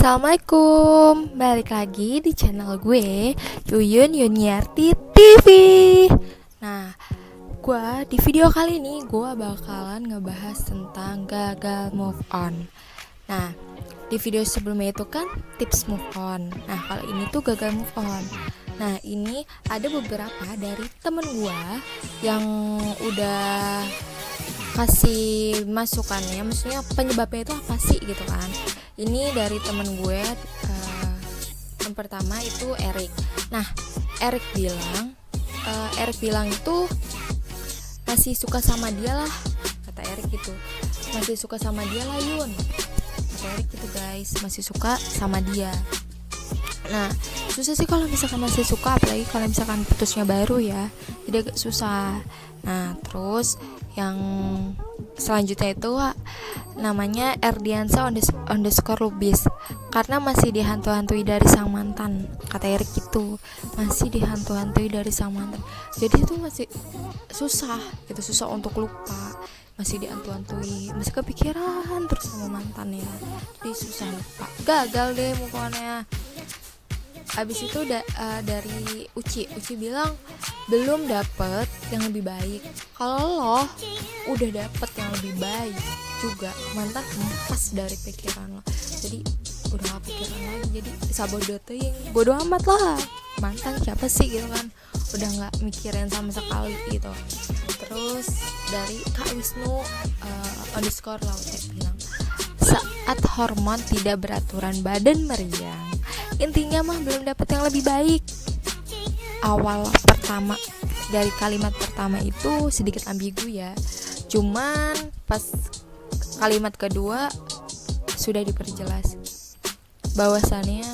Assalamualaikum, balik lagi di channel gue, Yuyun Yuniarti TV. Nah, di video kali ini gue bakalan ngebahas tentang gagal move on. Nah, di video sebelumnya itu kan tips move on. Nah, kalau ini tuh gagal move on. Nah, ini ada beberapa dari temen gue yang udah kasih masukannya, maksudnya penyebabnya itu apa sih gitu kan. Ini dari temen gue, yang pertama itu Erik. Nah, Erik bilang itu masih suka sama dia lah, kata Erik gitu. Masih suka sama dia lah Yun, kata Erik gitu guys, masih suka sama dia. Nah, susah sih kalau misalkan masih suka, apalagi kalau misalkan putusnya baru ya, jadi agak susah. Nah, terus yang selanjutnya itu namanya Erdiansa _ Lubis, karena masih dihantui dari sang mantan, kata Erik gitu. Masih dihantui dari sang mantan, jadi itu masih susah gitu, susah untuk lupa, masih dihantui, masih kepikiran terus sama mantannya, jadi susah lupa, gagal deh pokoknya. Abis itu dari Uci bilang belum dapet yang lebih baik. Kalau lo udah dapet yang lebih baik juga, mantan lepas dari pikiran lo, jadi udah gak pikiran lagi, jadi sabodoting, bodo amat lah mantan siapa sih gitu kan, udah gak mikirin sama sekali gitu. Terus dari Kak Wisnu _ Laute bilang, saat hormon tidak beraturan badan meriang, intinya mah belum dapet yang lebih baik. Awal pertama dari kalimat pertama itu sedikit ambigu ya, cuman pas kalimat kedua sudah diperjelas bahwasannya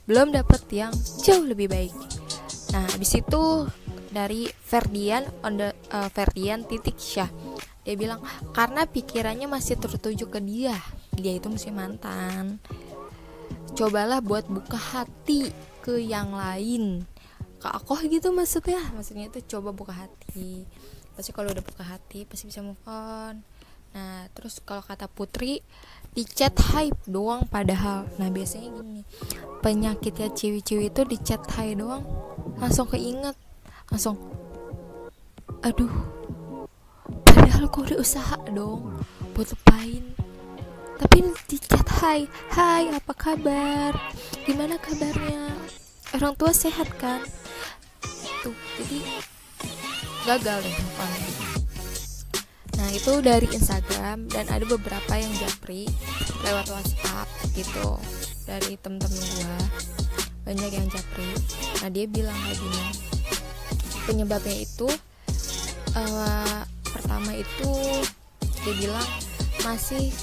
belum dapet yang jauh lebih baik. Nah, habis itu dari Ferdian titik Syah, dia bilang karena pikirannya masih tertuju ke dia itu masih mantan. Cobalah buat buka hati ke yang lain, ke aku gitu maksudnya itu coba buka hati, pasti kalau udah buka hati pasti bisa move on. Nah, terus kalau kata Putri, di chat hype doang padahal. Nah, biasanya gini, penyakitnya ciwi-ciwi itu di chat hype doang langsung keinget, langsung aduh, padahal gue udah usaha dong buat lupain, tapi di chat hai apa kabar, gimana kabarnya, orang tua sehat kan, tuh jadi gagal deh pokoknya. Nah, itu dari Instagram, dan ada beberapa yang japri lewat WhatsApp gitu dari temen-temen gua, banyak yang japri. Nah, dia bilang kayak gini, penyebabnya itu pertama itu dia bilang masih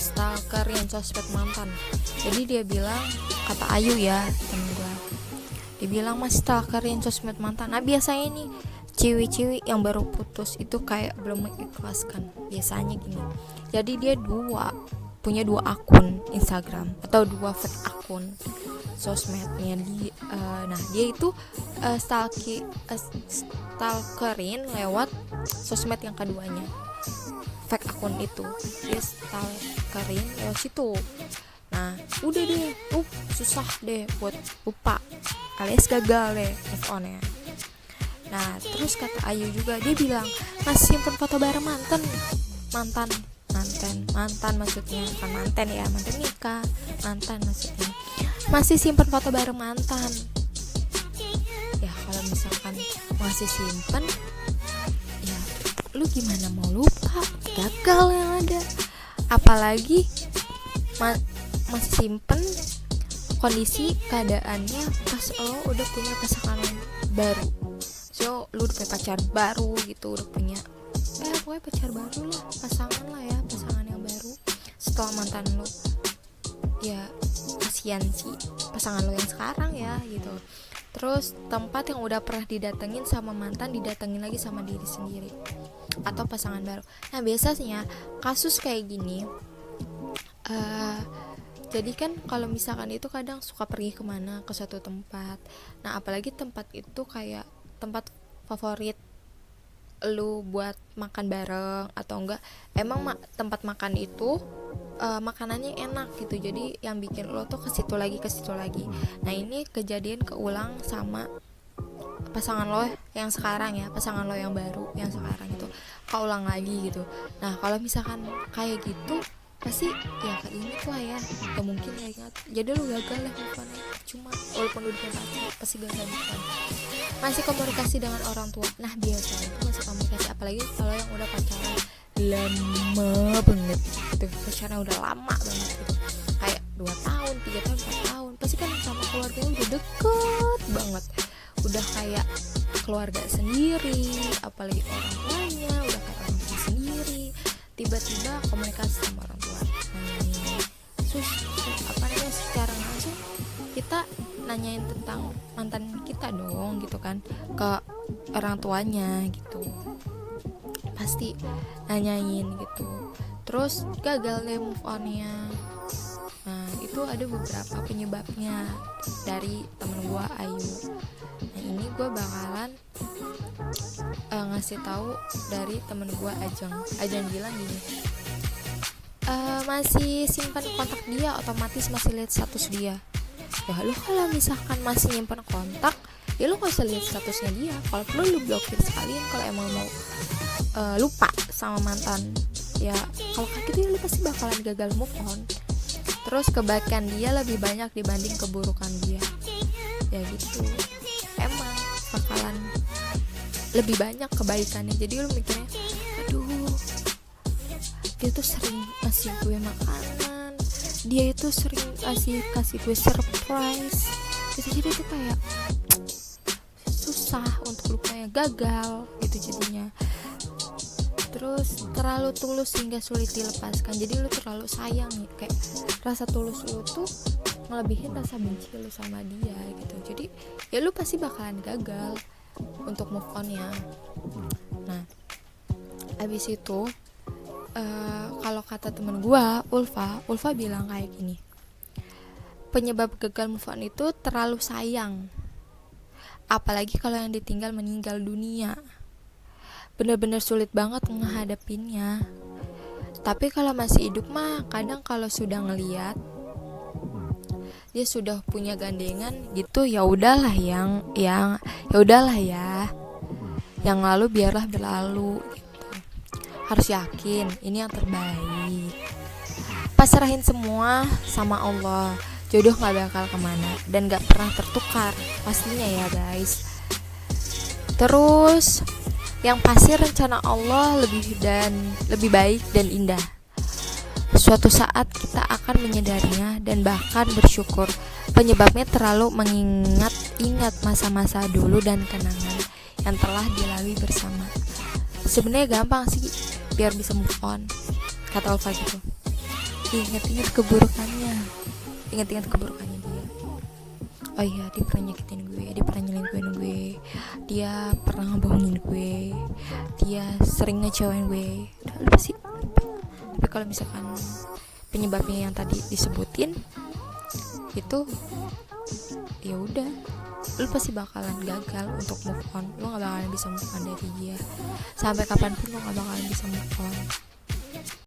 stalker yang sosmed mantan. Jadi dia bilang, kata Ayu ya temen gue, dia bilang masih stalker yang sosmed mantan. Nah, biasanya nih ciwi-ciwi yang baru putus itu kayak belum mengikhlaskan biasanya gini, jadi dia punya dua akun Instagram atau dua fake akun sosmednya nah dia itu stalkerin lewat sosmed yang keduanya, fake akun itu dia stalkerin lewat situ. Nah, udah deh, susah deh buat lupa, alias gagal deh move on ya. Nah, terus kata Ayu juga, dia bilang masih simpen foto bareng mantan maksudnya, bukan mantan ya, mantan nikah, mantan maksudnya, masih simpen foto bareng mantan. Ya kalau misalkan masih simpen, ya lu gimana mau lupa, gagal yang ada. Apalagi masih simpen kondisi keadaannya pas lo udah punya pasangan baru, so lu udah punya pacar baru gitu, udah punya pokoknya pacar baru lah, pasangan yang baru setelah mantan lu. Ya kasihan sih pasangan lu yang sekarang ya gitu. Terus tempat yang udah pernah didatengin sama mantan didatengin lagi sama diri sendiri atau pasangan baru. Nah, biasanya kasus kayak gini jadi kan kalau misalkan itu kadang suka pergi kemana, ke suatu tempat. Nah, apalagi tempat itu kayak tempat favorit lu buat makan bareng atau enggak, emang tempat makan itu makanannya enak gitu, jadi yang bikin lo tuh ke situ lagi. Nah ini kejadian keulang sama pasangan lo yang sekarang ya, pasangan lo yang baru yang sekarang itu keulang lagi gitu. Nah kalau misalkan kayak gitu pasti ya keinget lah ya, gak mungkin ya ingat, jadi lo gagal lah bukannya, cuma walaupun udah pasti gagal bukan. Masih komunikasi dengan orang tua, nah biasanya itu masih komunikasi, apalagi kalau yang udah pacaran lama banget gitu, pacaran udah lama banget gitu, kayak 2 tahun 3 tahun 4 tahun, pasti kan sama keluarganya udah deket banget, udah kayak keluarga sendiri, apalagi orang tuanya udah kayak orang tua sendiri, tiba-tiba komunikasi sama orang tua nanyain secara langsung kita nanyain tentang mantan kita dong gitu kan ke orang tuanya gitu, pasti nanyain gitu, terus gagal deh move onnya. Nah itu ada beberapa penyebabnya dari temen gue Ayu. Nah ini gue bakalan ngasih tahu dari temen gue Ajeng bilang gini, masih simpan kontak dia, otomatis masih lihat status dia. Ya lo kalau misalkan masih nyimpan kontak, ya lo gak usah lihat statusnya dia, kalau perlu lo blokir sekalian kalau emang mau lupa sama mantan. Ya kalau kayak gitu ya lo pasti bakalan gagal move on. Terus kebaikan dia lebih banyak dibanding keburukan dia, ya gitu, emang bakalan lebih banyak kebaikannya. Jadi lo mikirnya, aduh dia tuh sering ngasih gue makanan, dia itu sering kasih gue surprise, bisa jadi tuh kayak susah untuk lupanya, gagal gitu jadinya. Terus terlalu tulus hingga sulit dilepaskan, jadi lu terlalu sayang nih, kayak rasa tulus lu tuh ngelebihin rasa benci lu sama dia gitu, jadi ya lu pasti bakalan gagal untuk move on ya. Nah abis itu kalau kata temen gue Ulfa bilang kayak gini, penyebab gagal move on itu terlalu sayang, apalagi kalau yang ditinggal meninggal dunia, bener-bener sulit banget menghadapinnya. Tapi kalau masih hidup mah kadang kalau sudah ngeliat dia sudah punya gandengan gitu, ya udahlah yang ya udahlah ya, yang lalu biarlah berlalu gitu. Harus yakin ini yang terbaik, pasrahin semua sama Allah, jodoh gak bakal kemana dan gak pernah tertukar pastinya ya guys. Terus yang pasti rencana Allah lebih baik dan indah. Suatu saat kita akan menyadarinya dan bahkan bersyukur. Penyebabnya terlalu mengingat masa-masa dulu dan kenangan yang telah dilalui bersama. Sebenarnya gampang sih biar bisa move on, kata Ulfa gitu. Ingat-ingat keburukannya dia. Oh iya, dia pernah nyakitin gue, dia pernah nyelingkuhin gue, dia pernah ngebohongin gue, dia sering ngecewain gue. Udah lupa sih. Tapi kalau misalkan penyebabnya yang tadi disebutin itu, ya udah, lu pasti bakalan gagal untuk move on. Lu gak bakalan bisa move on dari dia, sampai kapanpun lu gak bakalan bisa move on.